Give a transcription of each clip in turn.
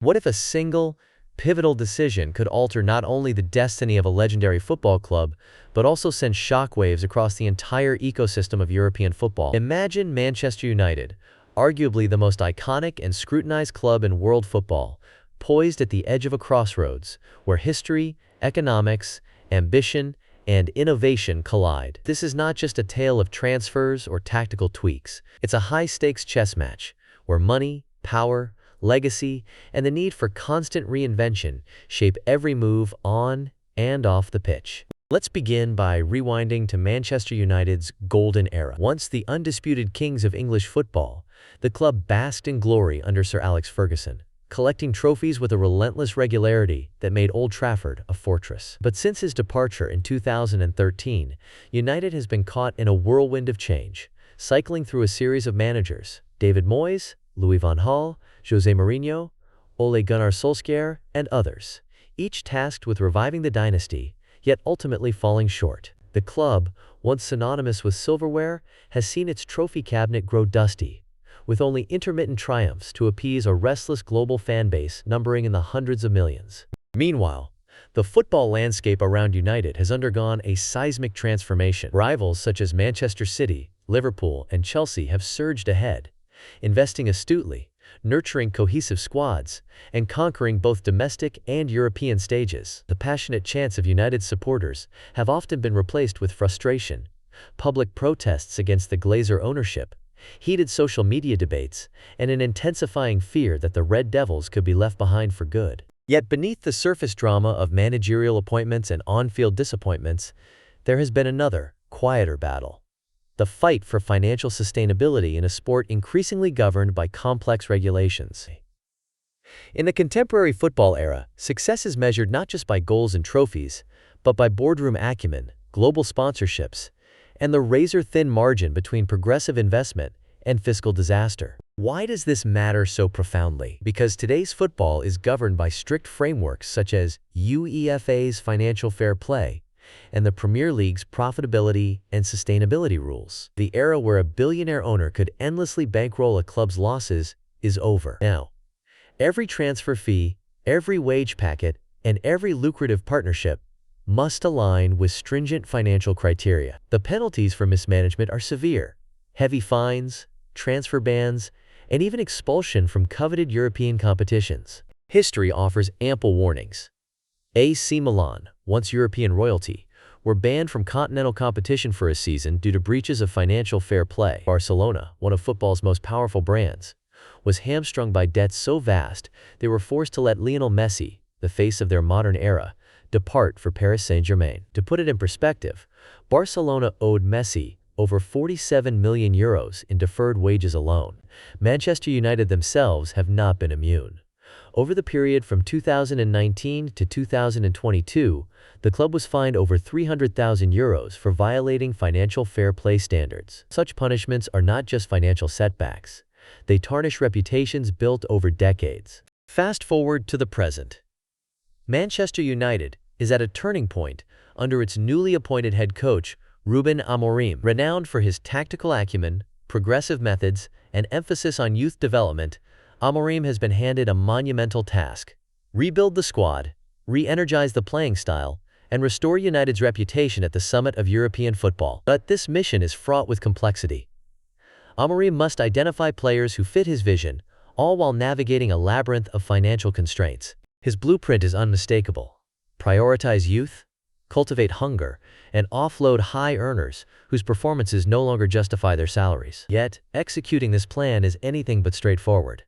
What if a single, pivotal decision could alter not only the destiny of a legendary football club, but also send shockwaves across the entire ecosystem of European football? Imagine Manchester United, arguably the most iconic and scrutinized club in world football, poised at the edge of a crossroads, where history, economics, ambition, and innovation collide. This is not just a tale of transfers or tactical tweaks. It's a high-stakes chess match, where money, power, legacy, and the need for constant reinvention shape every move on and off the pitch. Let's begin by rewinding to Manchester United's golden era. Once the undisputed kings of English football, the club basked in glory under Sir Alex Ferguson, collecting trophies with a relentless regularity that made Old Trafford a fortress. But since his departure in 2013, United has been caught in a whirlwind of change, cycling through a series of managers: David Moyes, Louis van Gaal, Jose Mourinho, Ole Gunnar Solskjaer, and others, each tasked with reviving the dynasty, yet ultimately falling short. The club, once synonymous with silverware, has seen its trophy cabinet grow dusty, with only intermittent triumphs to appease a restless global fan base numbering in the hundreds of millions. Meanwhile, the football landscape around United has undergone a seismic transformation. Rivals such as Manchester City, Liverpool, and Chelsea have surged ahead, investing astutely, nurturing cohesive squads, and conquering both domestic and European stages. The passionate chants of United supporters have often been replaced with frustration, public protests against the Glazer ownership, heated social media debates, and an intensifying fear that the Red Devils could be left behind for good. Yet beneath the surface drama of managerial appointments and on-field disappointments, there has been another, quieter battle: the fight for financial sustainability in a sport increasingly governed by complex regulations. In the contemporary football era, success is measured not just by goals and trophies, but by boardroom acumen, global sponsorships, and the razor-thin margin between progressive investment and fiscal disaster. Why does this matter so profoundly? Because today's football is governed by strict frameworks such as UEFA's financial fair play and the Premier League's profitability and sustainability rules. The era where a billionaire owner could endlessly bankroll a club's losses is over. Now, every transfer fee, every wage packet, and every lucrative partnership must align with stringent financial criteria. The penalties for mismanagement are severe: heavy fines, transfer bans, and even expulsion from coveted European competitions. History offers ample warnings. AC Milan, once European royalty, were banned from continental competition for a season due to breaches of financial fair play. Barcelona, one of football's most powerful brands, was hamstrung by debts so vast they were forced to let Lionel Messi, the face of their modern era, depart for Paris Saint-Germain. To put it in perspective, Barcelona owed Messi over 47 million euros in deferred wages alone. Manchester United themselves have not been immune. Over the period from 2019 to 2022, the club was fined over 300,000 euros for violating financial fair play standards. Such punishments are not just financial setbacks. They tarnish reputations built over decades. Fast forward to the present. Manchester United is at a turning point under its newly appointed head coach, Ruben Amorim. Renowned for his tactical acumen, progressive methods, and emphasis on youth development, Amorim has been handed a monumental task: rebuild the squad, re-energize the playing style, and restore United's reputation at the summit of European football. But this mission is fraught with complexity. Amorim must identify players who fit his vision, all while navigating a labyrinth of financial constraints. His blueprint is unmistakable: prioritize youth, cultivate hunger, and offload high earners whose performances no longer justify their salaries. Yet, executing this plan is anything but straightforward.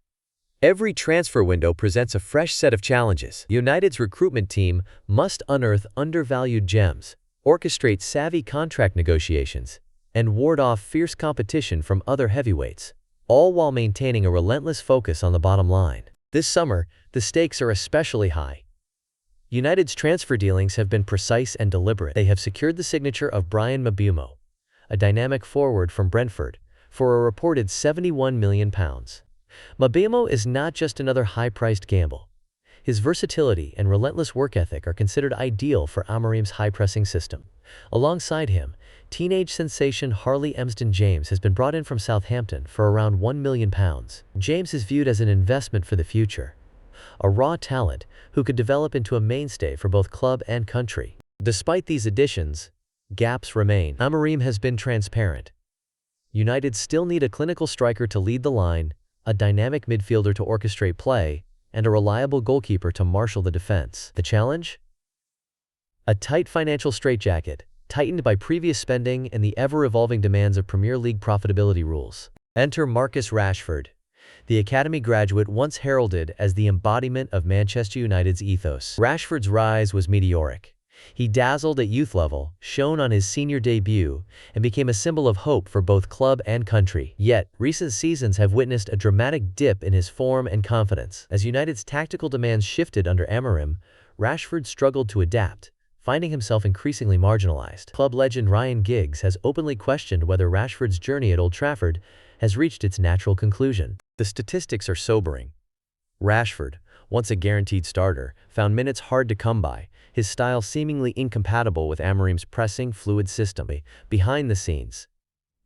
Every transfer window presents a fresh set of challenges. United's recruitment team must unearth undervalued gems, orchestrate savvy contract negotiations, and ward off fierce competition from other heavyweights, all while maintaining a relentless focus on the bottom line. This summer, the stakes are especially high. United's transfer dealings have been precise and deliberate. They have secured the signature of Bryan Mbeumo, a dynamic forward from Brentford, for a reported £71 million. Mbeumo is not just another high-priced gamble. His versatility and relentless work ethic are considered ideal for Amorim's high-pressing system. Alongside him, teenage sensation Harley Emsden-James has been brought in from Southampton for around £1 million. James is viewed as an investment for the future, a raw talent who could develop into a mainstay for both club and country. Despite these additions, gaps remain. Amorim has been transparent. United still need a clinical striker to lead the line, a dynamic midfielder to orchestrate play, and a reliable goalkeeper to marshal the defense. The challenge? A tight financial straitjacket, tightened by previous spending and the ever-evolving demands of Premier League profitability rules. Enter Marcus Rashford, the academy graduate once heralded as the embodiment of Manchester United's ethos. Rashford's rise was meteoric. He dazzled at youth level, shone on his senior debut, and became a symbol of hope for both club and country. Yet, recent seasons have witnessed a dramatic dip in his form and confidence. As United's tactical demands shifted under Amorim, Rashford struggled to adapt, finding himself increasingly marginalized. Club legend Ryan Giggs has openly questioned whether Rashford's journey at Old Trafford has reached its natural conclusion. The statistics are sobering. Rashford, once a guaranteed starter, found minutes hard to come by, his style seemingly incompatible with Amorim's pressing, fluid system. Behind the scenes,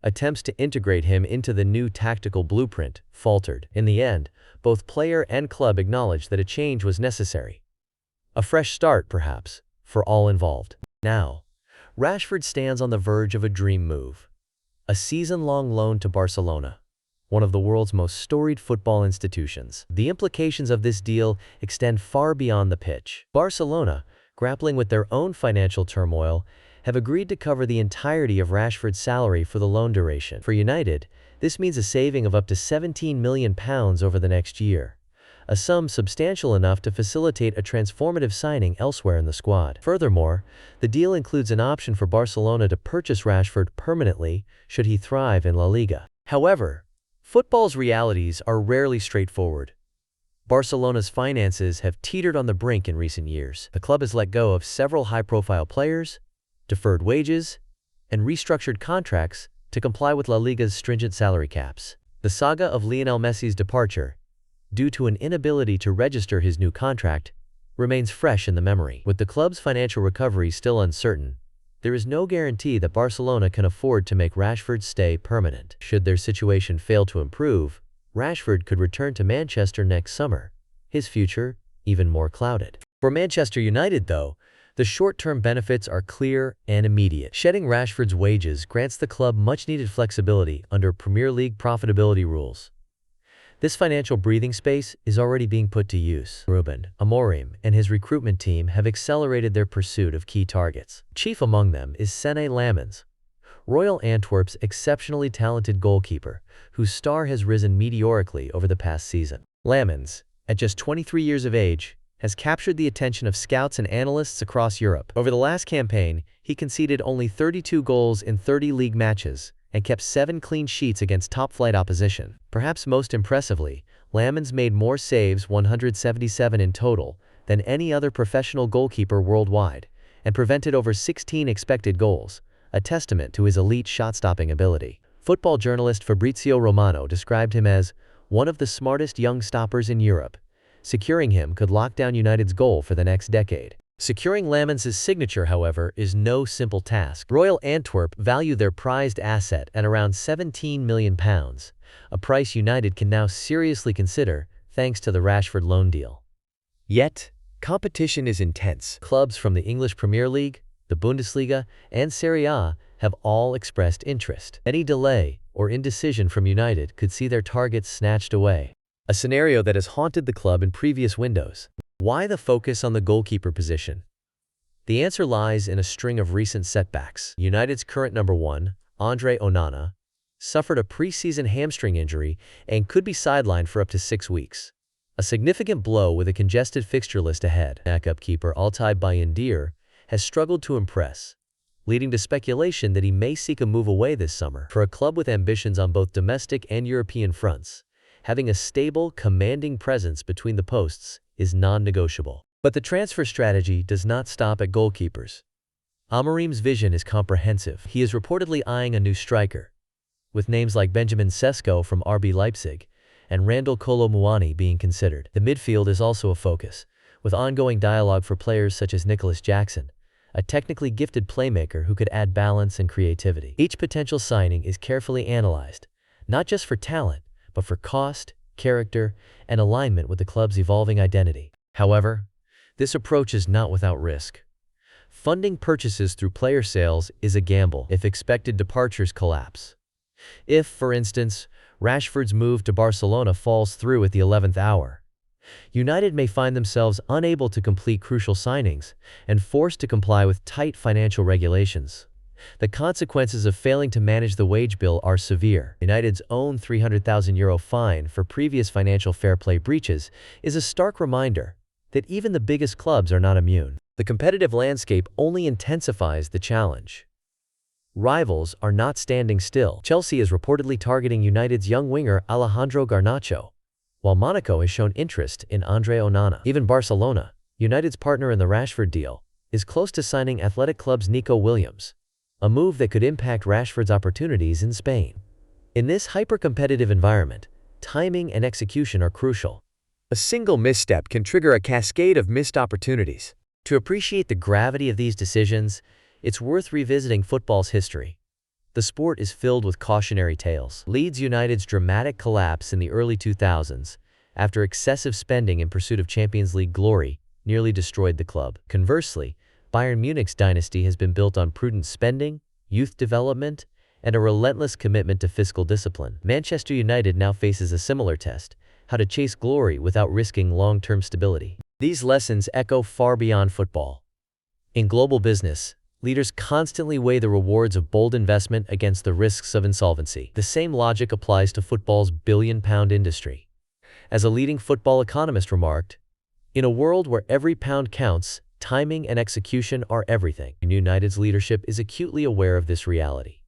attempts to integrate him into the new tactical blueprint faltered. In the end, both player and club acknowledged that a change was necessary. A fresh start, perhaps, for all involved. Now, Rashford stands on the verge of a dream move. A season-long loan to Barcelona, one of the world's most storied football institutions. The implications of this deal extend far beyond the pitch. Barcelona, grappling with their own financial turmoil, have agreed to cover the entirety of Rashford's salary for the loan duration. For United, this means a saving of up to £17 million over the next year, a sum substantial enough to facilitate a transformative signing elsewhere in the squad. Furthermore, the deal includes an option for Barcelona to purchase Rashford permanently should he thrive in La Liga. However, football's realities are rarely straightforward. Barcelona's finances have teetered on the brink in recent years. The club has let go of several high-profile players, deferred wages, and restructured contracts to comply with La Liga's stringent salary caps. The saga of Lionel Messi's departure, due to an inability to register his new contract, remains fresh in the memory. With the club's financial recovery still uncertain, there is no guarantee that Barcelona can afford to make Rashford's stay permanent. Should their situation fail to improve, Rashford could return to Manchester next summer, his future even more clouded. For Manchester United, though, the short-term benefits are clear and immediate. Shedding Rashford's wages grants the club much-needed flexibility under Premier League profitability rules. This financial breathing space is already being put to use. Ruben Amorim and his recruitment team have accelerated their pursuit of key targets. Chief among them is Senne Lammens, Royal Antwerp's exceptionally talented goalkeeper, whose star has risen meteorically over the past season. Lammens, at just 23 years of age, has captured the attention of scouts and analysts across Europe. Over the last campaign, he conceded only 32 goals in 30 league matches and kept 7 clean sheets against top-flight opposition. Perhaps most impressively, Lammens made more saves, 177 in total, than any other professional goalkeeper worldwide, and prevented over 16 expected goals, a testament to his elite shot-stopping ability. Football journalist Fabrizio Romano described him as one of the smartest young stoppers in Europe. Securing him could lock down United's goal for the next decade. Securing Lammens' signature, however, is no simple task. Royal Antwerp value their prized asset at around £17 million, a price United can now seriously consider thanks to the Rashford loan deal. Yet, competition is intense. Clubs from the English Premier League, the Bundesliga, and Serie A have all expressed interest. Any delay or indecision from United could see their targets snatched away, a scenario that has haunted the club in previous windows. Why the focus on the goalkeeper position? The answer lies in a string of recent setbacks. United's current number 1, Andre Onana, suffered a pre-season hamstring injury and could be sidelined for up to 6 weeks. A significant blow with a congested fixture list ahead. Backup keeper Altay Bayindir has struggled to impress, leading to speculation that he may seek a move away this summer. For a club with ambitions on both domestic and European fronts, having a stable, commanding presence between the posts is non-negotiable. But the transfer strategy does not stop at goalkeepers. Amorim's vision is comprehensive. He is reportedly eyeing a new striker, with names like Benjamin Sesko from RB Leipzig and Randall Kolo Muani being considered. The midfield is also a focus, with ongoing dialogue for players such as Nicholas Jackson, a technically gifted playmaker who could add balance and creativity. Each potential signing is carefully analyzed, not just for talent, but for cost, character, and alignment with the club's evolving identity. However, this approach is not without risk. Funding purchases through player sales is a gamble if expected departures collapse. If, for instance, Rashford's move to Barcelona falls through at the 11th hour, United may find themselves unable to complete crucial signings and forced to comply with tight financial regulations. The consequences of failing to manage the wage bill are severe. United's own €300,000 fine for previous financial fair play breaches is a stark reminder that even the biggest clubs are not immune. The competitive landscape only intensifies the challenge. Rivals are not standing still. Chelsea is reportedly targeting United's young winger Alejandro Garnacho, while Monaco has shown interest in Andre Onana. Even Barcelona, United's partner in the Rashford deal, is close to signing Athletic Club's Nico Williams, a move that could impact Rashford's opportunities in Spain. In this hyper-competitive environment, timing and execution are crucial. A single misstep can trigger a cascade of missed opportunities. To appreciate the gravity of these decisions, it's worth revisiting football's history. The sport is filled with cautionary tales. Leeds United's dramatic collapse in the early 2000s, after excessive spending in pursuit of Champions League glory, nearly destroyed the club. Conversely, Bayern Munich's dynasty has been built on prudent spending, youth development, and a relentless commitment to fiscal discipline. Manchester United now faces a similar test: how to chase glory without risking long-term stability. These lessons echo far beyond football. In global business, leaders constantly weigh the rewards of bold investment against the risks of insolvency. The same logic applies to football's billion-pound industry. As a leading football economist remarked, "In a world where every pound counts, timing and execution are everything." United's leadership is acutely aware of this reality.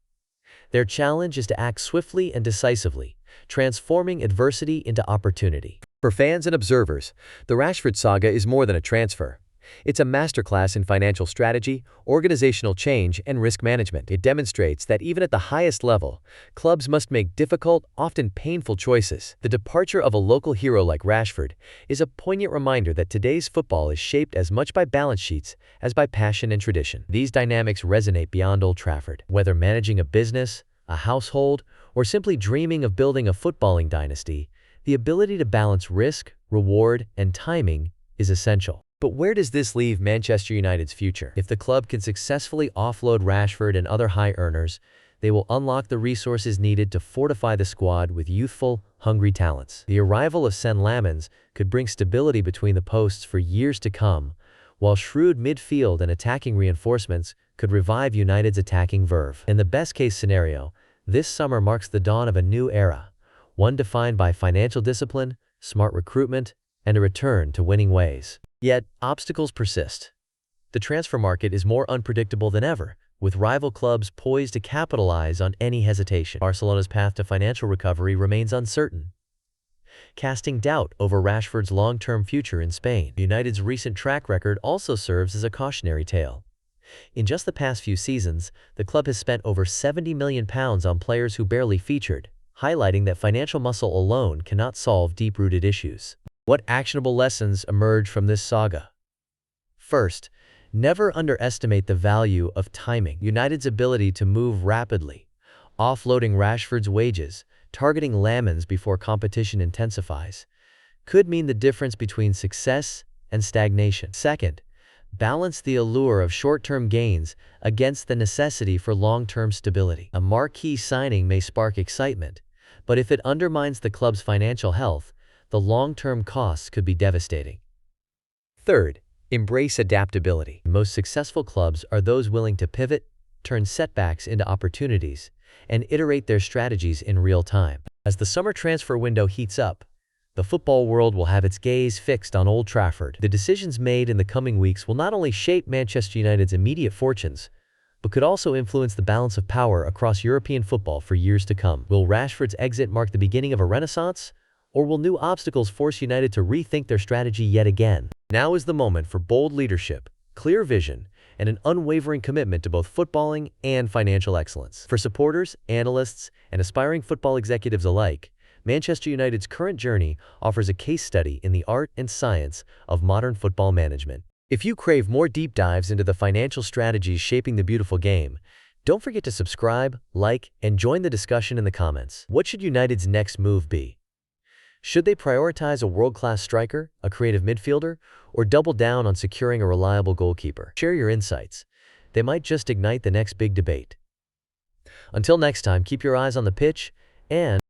Their challenge is to act swiftly and decisively, transforming adversity into opportunity. For fans and observers, the Rashford saga is more than a transfer. It's a masterclass in financial strategy, organizational change, and risk management. It demonstrates that even at the highest level, clubs must make difficult, often painful choices. The departure of a local hero like Rashford is a poignant reminder that today's football is shaped as much by balance sheets as by passion and tradition. These dynamics resonate beyond Old Trafford. Whether managing a business, a household, or simply dreaming of building a footballing dynasty, the ability to balance risk, reward, and timing is essential. But where does this leave Manchester United's future? If the club can successfully offload Rashford and other high earners, they will unlock the resources needed to fortify the squad with youthful, hungry talents. The arrival of Sen Lamens could bring stability between the posts for years to come, while shrewd midfield and attacking reinforcements could revive United's attacking verve. In the best-case scenario, this summer marks the dawn of a new era, one defined by financial discipline, smart recruitment, and a return to winning ways. Yet, obstacles persist. The transfer market is more unpredictable than ever, with rival clubs poised to capitalize on any hesitation. Barcelona's path to financial recovery remains uncertain, casting doubt over Rashford's long-term future in Spain. United's recent track record also serves as a cautionary tale. In just the past few seasons, the club has spent over £70 million on players who barely featured, highlighting that financial muscle alone cannot solve deep-rooted issues. What actionable lessons emerge from this saga? First, never underestimate the value of timing. United's ability to move rapidly, offloading Rashford's wages, targeting Lamens before competition intensifies, could mean the difference between success and stagnation. Second, balance the allure of short-term gains against the necessity for long-term stability. A marquee signing may spark excitement, but if it undermines the club's financial health, the long-term costs could be devastating. Third, embrace adaptability. The most successful clubs are those willing to pivot, turn setbacks into opportunities, and iterate their strategies in real time. As the summer transfer window heats up, the football world will have its gaze fixed on Old Trafford. The decisions made in the coming weeks will not only shape Manchester United's immediate fortunes, but could also influence the balance of power across European football for years to come. Will Rashford's exit mark the beginning of a renaissance? Or will new obstacles force United to rethink their strategy yet again? Now is the moment for bold leadership, clear vision, and an unwavering commitment to both footballing and financial excellence. For supporters, analysts, and aspiring football executives alike, Manchester United's current journey offers a case study in the art and science of modern football management. If you crave more deep dives into the financial strategies shaping the beautiful game, don't forget to subscribe, like, and join the discussion in the comments. What should United's next move be? Should they prioritize a world-class striker, a creative midfielder, or double down on securing a reliable goalkeeper? Share your insights. They might just ignite the next big debate. Until next time, keep your eyes on the pitch and